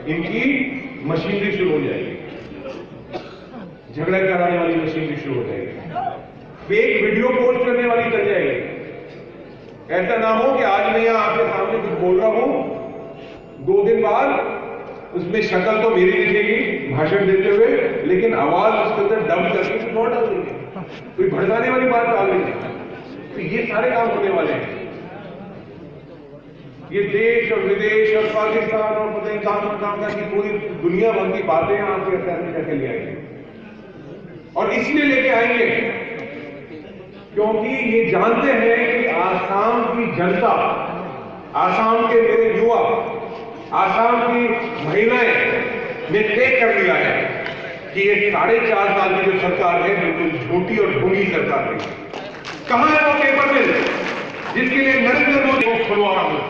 इनकी मशीनरी शुरू हो जाएगी, झगड़ा कराने वाली मशीनरी शुरू हो जाएगी, फेक वीडियो पोस्ट करने वाली चल जाएगी। ऐसा ना हो कि आज मैं यहां आपके सामने कुछ बोल रहा हूं, 2 दिन बाद उसमें शक्ल तो मेरी दिखेगी भाषण देते हुए, लेकिन आवाज उसके अंदर डंप करके कुछ और डाल देंगे, कोई भड़काने वाली बात डाल देंगे। तो ये सारे काम होने वाले हैं। ये देश और विदेश और पाकिस्तान और पता नहीं कहां की पूरी दुनिया भर की बातें आपके फैसले करके ले आएंगे, और इसलिए लेके आएंगे क्योंकि ये जानते हैं कि आसाम की जनता, आसाम के मेरे युवा, आसाम की महिलाएं ने तय कर लिया है कि ये 4.5 साल की जो सरकार है बिल्कुल झूठी और ढोंगी सरकार है। कहां है वो पेपर मिल जिसके लिए नरेंद्र मोदी को खुलवा रहा हूं,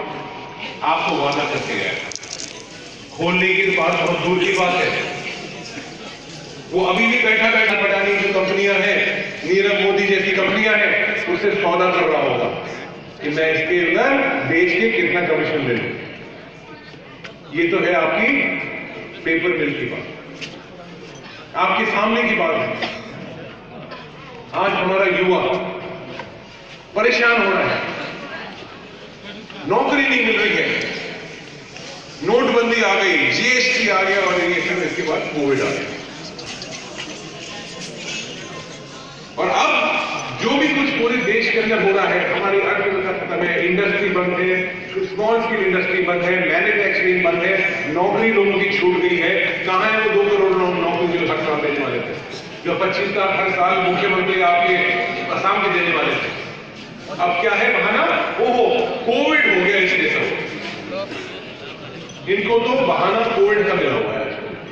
आपको वादा करके गया, खोलने की बात बहुत दूर की बात है। वो अभी भी बैठा बैठा पटानी जो कंपनियां हैं, नीरव मोदी जैसी कंपनियां हैं, उससे सौदा कर रहा होगा कि मैं इसके अंदर बेच के कितना कमीशन ले लूं। ये तो है आपकी पेपर मिल की बात, आपके सामने की बात है। आज हमारा युवा परेशान हो रहा है, नौकरी नहीं मिल रही है, नोटबंदी आ गई, जीएसटी आ गया, और ये फिर इसके बाद कोविड आ गया, और अब जो भी कुछ पूरे देश के अंदर हो रहा है, हमारी अर्थव्यवस्था खत्म है, इंडस्ट्री बंद है, स्मॉल स्केल इंडस्ट्री बंद है, मैन्युफैक्चरिंग बंद है, नौकरी लोगों की छूट गई है। कहां है वो 2 करोड़ नौकरी जो हर साल देने वाले थे, जो 25 लाख हर साल मुख्यमंत्री आपके असम के देने वाले थे? अब क्या है बहाना? ओहो कोविड हो गया इसलिए सब। इनको तो बहाना कोविड का मिला हुआ है,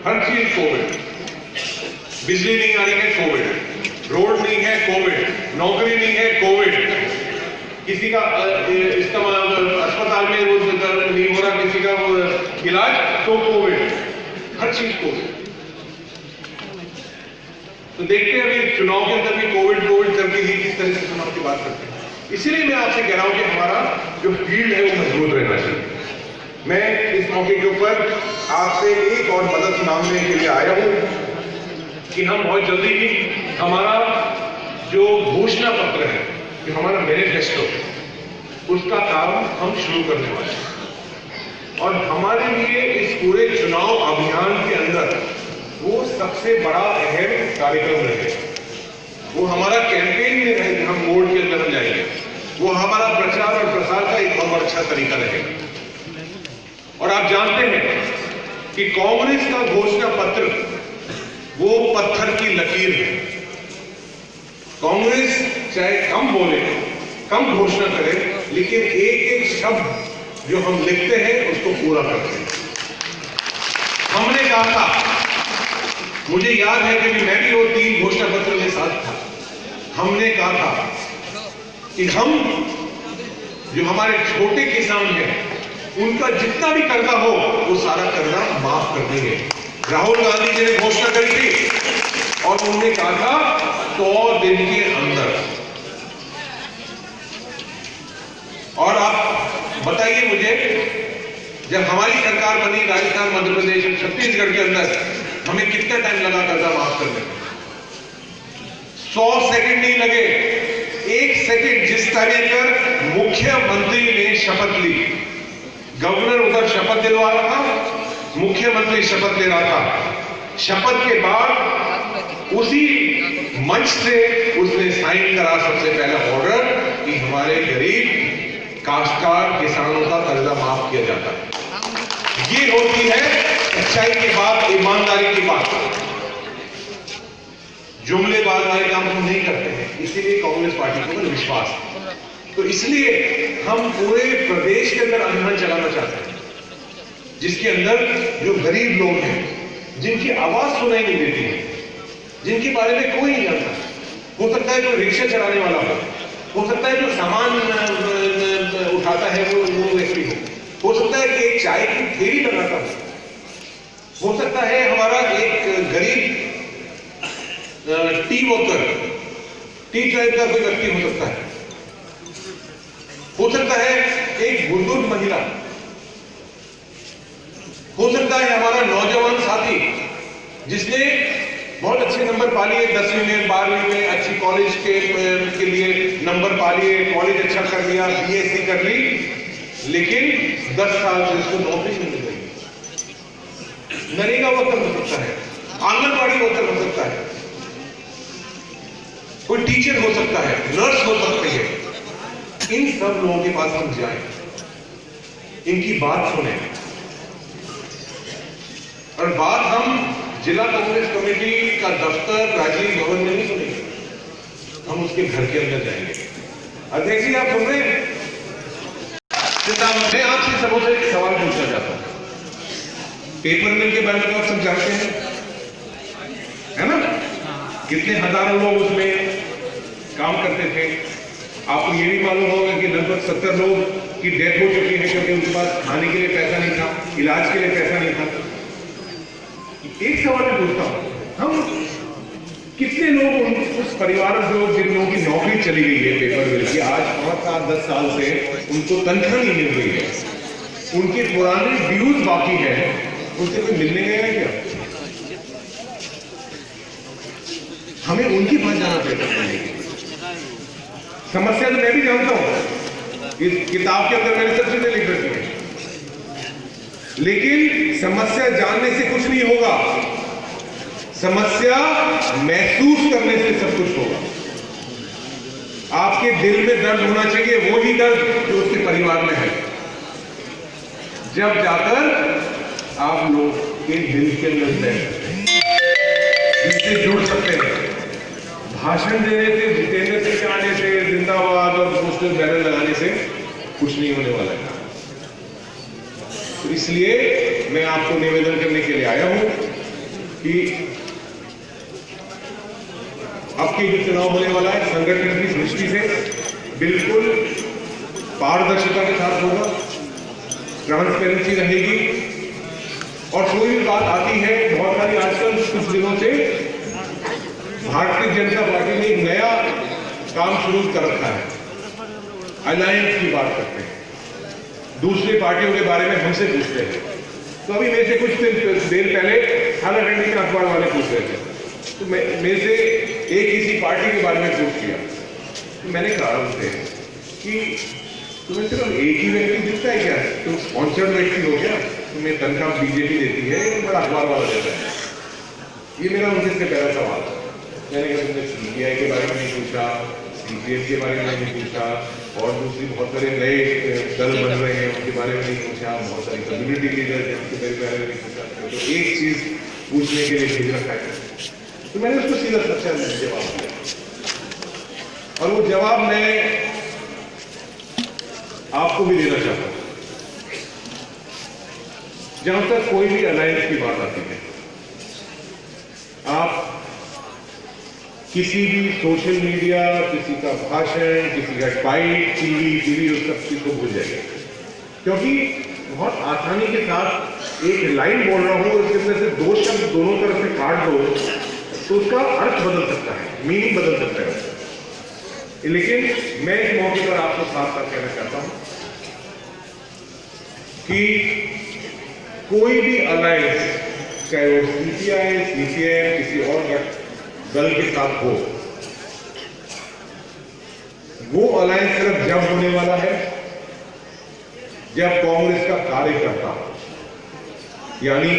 हर चीज कोविड, बिजली नहीं आ रही है कोविड, रोड नहीं है कोविड, नौकरी नहीं है कोविड, किसी का अस्पताल में वो नहीं हो रहा, किसी का वो इलाज तो कोविड, हर चीज कोविड। तो देखते हैं अभी चुनाव के अंदर भी कोविड करके ही किस तरह से चुनाव की बात करते हैं। इसीलिए मैं आपसे कह रहा हूं कि हमारा जो फील्ड है वो मजबूत रहना चाहिए। मैं इस मौके के ऊपर आपसे एक और मदद मांगने के लिए आया हूं कि हम बहुत जल्दी ही हमारा जो घोषणा पत्र है, जो हमारा मैनिफेस्टो, उसका काम हम शुरू करने वाले हैं, और हमारे लिए इस पूरे चुनाव अभियान के अंदर वो सबसे बड़ा अहम कार्यक्रम रहेगा। वो हमारा कैंपेन में रहेगा, हम मोड के अंदर जाएंगे, वो हमारा प्रचार और प्रसार का एक बहुत अच्छा तरीका रहेगा। और आप जानते हैं कि कांग्रेस का घोषणा पत्र वो पत्थर की लकीर है। कांग्रेस चाहे कम बोले, कम घोषणा करे, लेकिन एक एक शब्द जो हम लिखते हैं उसको पूरा करते हैं। हमने कहा था, मुझे याद है कि मैं भी वो 3 घोषणा पत्र के साथ था, हमने कहा था कि हम जो हमारे छोटे किसान हैं उनका जितना भी कर्जा हो वो सारा कर्जा माफ कर देंगे। राहुल गांधी जी ने घोषणा करी थी, और उन्होंने कहा था 100 दिन के अंदर। और आप बताइए मुझे, जब हमारी सरकार बनी राजस्थान, मध्य प्रदेश और छत्तीसगढ़ के अंदर, हमें कितना टाइम लगा कर्जा माफ करने में? 100 सेकंड नहीं लगे, 1 सेकंड। जिस तरह कर मुख्यमंत्री ने शपथ ली, गवर्नर उधर शपथ दिलवा रहा था, मुख्यमंत्री शपथ ले रहा था, शपथ के बाद उसी मंच से उसने साइन करा सबसे पहला ऑर्डर कि हमारे गरीब काश्तकार किसानों का कर्जा माफ किया जाता है। ये होती है सच्चाई की बात, ईमानदारी की बात। जुमलेबाज वाले काम हम नहीं करते हैं, इसीलिए कांग्रेस पार्टी को विश्वास है। तो इसलिए हम पूरे प्रदेश के अंदर अभियान चलाना चाहते हैं, जिसके अंदर जो गरीब लोग हैं, जिनकी आवाज सुनाई नहीं देती है, जिनके बारे में कोई नहीं जानता, हो सकता है कोई रिक्शा चलाने वाला हो सकता है जो सामान उठाता है वो व्यक्ति हो सकता है कि एक चाय की ठेली लगाता हो सकता है हमारा एक गरीब टी वर्कर, टी ट्रेड का कोई व्यक्ति हो सकता है एक बुजुर्ग महिला, हो सकता है हमारा जिसने बहुत अच्छे नंबर पा लिए 10वीं में 12वीं में, अच्छी कॉलेज के लिए नंबर पा लिए, कॉलेज अच्छा कर लिया, बीएससी कर ली, लेकिन 10 साल से उसको नौकरी नहीं मिल रही। नरेगा वर्कर हो सकता है, आंगनबाड़ी वर्कर हो सकता है, कोई टीचर हो सकता है, नर्स हो सकती है। इन सब लोगों के पास हम जाएं, इनकी बात सुने, और बात हम जिला कांग्रेस कमेटी का दफ्तर राजीव भवन में नहीं सुनेंगे, हम उसके घर के अंदर जाएंगे। अध्यक्ष जी, आप सुन रहे हैं? मैं आपसे सबों से एक सवाल पूछना चाहता हूं। पेपर मिल के बारे में आप सब जानते हैं, है ना? कितने हजारों लोग उसमें काम करते थे। आपको ये भी मालूम होगा कि लगभग 70 लोग की डेथ हो चुकी है क्योंकि उनके पास खाने के लिए पैसा नहीं था, इलाज के लिए पैसा नहीं था। एक सवाल मैं पूछता हूं, हम कितने लोग उस परिवार जो जिन लोगों की नौकरी चली गई है पेपर मिल की, आज 5, 7, 10 साल से उनको तनख्वाह नहीं मिल रही है, उनके पुराने ड्यूज बाकी है, उनसे कोई मिलने गया है क्या? हमें उनकी पास जाना पड़ेगा। समस्या तो मैं भी जानता हूं, इस किताब के अंदर मैंने सब चीजें लिख रखी है, लेकिन समस्या जानने से कुछ नहीं होगा, समस्या महसूस करने से सब कुछ होगा। आपके दिल में दर्द होना चाहिए, वो ही दर्द जो उसके परिवार में है, जब जाकर आप लोग के दिल के अंदर बैठ सकते हैं, इससे जुड़ सकते हैं। भाषण देने से, जितेंद्र सिंह के आने से, जिंदाबाद और पोस्टर बैनर लगाने से कुछ नहीं होने वाला है। तो इसलिए मैं आपको निवेदन करने के लिए आया हूं कि अब के जो चुनाव होने वाला है, संगठन की दृष्टि से बिल्कुल पारदर्शिता के साथ होगा, ट्रांसपेरेंसी रहेगी, और कोई भी बात आती है, बहुत सारी आजकल कुछ दिनों से भारतीय जनता पार्टी ने एक नया काम शुरू कर रखा है, अलायंस की बात करते हैं, दूसरी पार्टियों के बारे में हमसे पूछते हैं। तो अभी मेरे से कुछ देर पहले हालांकि के अखबार वाले पूछ रहे थे, तो मेरे से एक किसी पार्टी के बारे में पूछ लिया, तो मैंने कहा उनसे कि तुम्हें सिर्फ एक ही व्यक्ति दिखता है क्या? तुम स्पॉन्सर्ड व्यक्ति हो क्या? तुम्हें तनख्वाह बीजेपी देती है, बड़ा अखबार वाला देता है? ये मेरा उनसे पहला सवाल था। मैंने कहा तुमने सीबीआई के बारे में नहीं पूछा, सीपीएम के बारे में नहीं पूछा, और दूसरी बहुत सारे नए दल बन रहे हैं उनके बारे में नहीं पूछा, बहुत सारी कम्युनिटी लीडर हैं उनके बारे में नहीं पूछा, तो एक चीज पूछने के लिए भेज रखा है। तो मैंने उसको सीधा सच्चा जवाब दिया, और वो जवाब मैं आपको भी देना चाहता हूं। जहां तक कोई भी अलायंस की बात आती है, आप किसी भी सोशल मीडिया, किसी का भाषण, किसी का फाइट, टीवी उस सब चीज को भूल जाइए, क्योंकि बहुत आसानी के साथ एक लाइन बोल रहा हूं, उसके अंदर से 2 शब्द दोनों तरफ से काट दो तो उसका अर्थ बदल सकता है, मीनिंग बदल सकता है। लेकिन मैं इस मौके पर आपको साफ साफ कहना चाहता हूं कि कोई भी अलायंस, चाहे वो सीपीआई, सीपीएम, किसी और दल के साथ हो, वो अलायंस सिर्फ जब होने वाला है जब कांग्रेस का कार्यकर्ता, यानी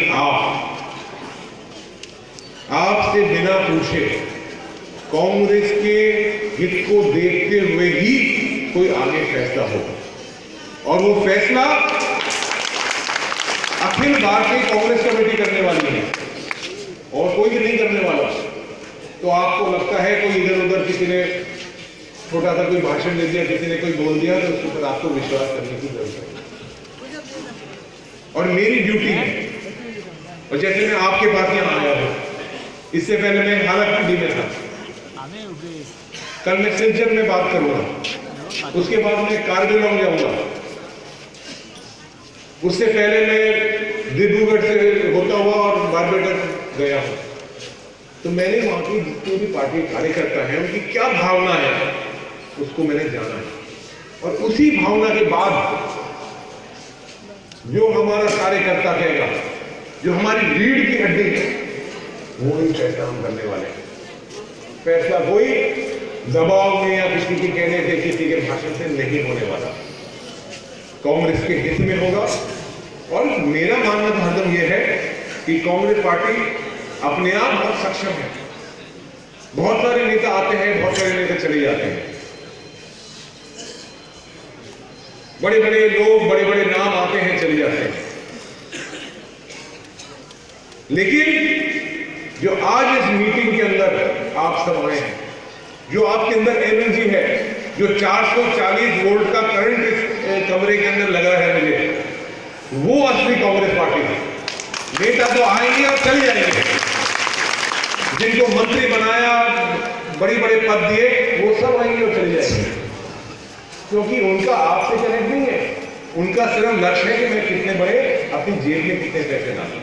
आपसे बिना पूछे कांग्रेस के हित को देखते हुए ही कोई आगे फैसला हो, और वो फैसला अखिल भारतीय कांग्रेस कमेटी करने वाली है और कोई भी नहीं करने वाला। तो आपको लगता है कोई इधर उधर किसी ने छोटा सा कोई भाषण दे दिया, किसी ने कोई बोल दिया, तो उसके ऊपर आपको विश्वास करने की जरूरत है। और मेरी ड्यूटी है, और जैसे मैं आपके पास यहां आया हूं, इससे पहले मैं हालांकि में था, कल मैं सिलचर में बात करूंगा, उसके बाद मैं कार्बिलॉन्ग जाऊंगा, उससे पहले मैं डिब्रूगढ़ से होता हुआ और बारपेटा गया हूं। तो मैंने वहां की जितनी भी पार्टी कार्यकर्ता है उनकी क्या भावना है उसको मैंने जाना है, और उसी भावना के बाद जो हमारा कार्यकर्ता कहेगा, जो हमारी रीढ़ की हड्डी है, वो ही फैसला हम करने वाले हैं। फैसला कोई दबाव में या किसी के कहने से, किसी के भाषण से नहीं होने वाला, कांग्रेस के हित में होगा। और मेरा मानना तो हरदम यह है कि कांग्रेस पार्टी अपने आप बहुत सक्षम है। बहुत सारे नेता आते हैं, बहुत सारे नेता चले जाते हैं, बड़े बड़े लोग, बड़े बड़े नाम आते हैं, चले जाते हैं, लेकिन जो आज इस मीटिंग के अंदर आप सब आए हैं, जो आपके अंदर एनर्जी है, जो 440 वोल्ट का करंट इस कमरे के अंदर लगा है मुझे, वो असली कांग्रेस पार्टी है। नेता तो आएंगे और चले जाएंगे, जिनको मंत्री बनाया, बड़ी बड़े पद दिए, वो सब आएंगे और चले जाएंगे, क्योंकि उनका आपसे कनेक्ट नहीं है। उनका सिर्फ लक्ष्य है कि मैं कितने बड़े अपनी जेब में कितने पैसे डालूं,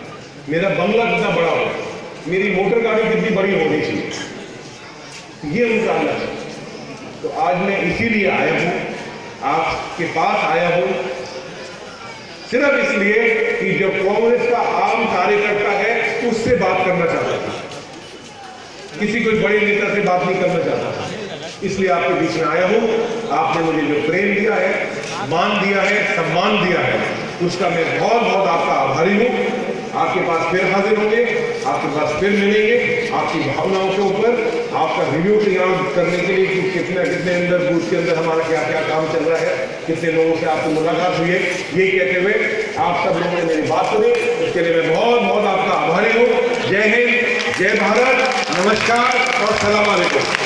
मेरा बंगला कितना बड़ा हो, मेरी मोटर गाड़ी कितनी बड़ी होनी चाहिए, ये उनका लक्ष्य है। तो आज मैं इसीलिए आया हूं, आपके पास आया हूं, सिर्फ इसलिए कि जो कांग्रेस का आम कार्यकर्ता है उससे बात करना चाहता था, किसी कोई बड़े नेता से बात नहीं करना चाहता था। इसलिए आपके बीच में आया हूं। आपने मुझे जो प्रेम दिया है, मान दिया है, सम्मान दिया है, उसका मैं बहुत बहुत आपका आभारी हूं। आपके पास फिर हाजिर होंगे, आपके पास फिर मिलेंगे, आपकी भावनाओं के ऊपर आपका रिव्यू तैयार करने के लिए कि कितने अंदर बूथ के अंदर हमारा क्या क्या काम चल रहा है, कितने लोगों से आपकी मुलाकात हुई है। यही कहते हुए आप सब लोगों ने मेरी बात सुनी, उसके लिए मैं बहुत बहुत आपका आभारी हूँ। जय हिंद, जय भारत, नमस्कार और सलाम अलैकुम।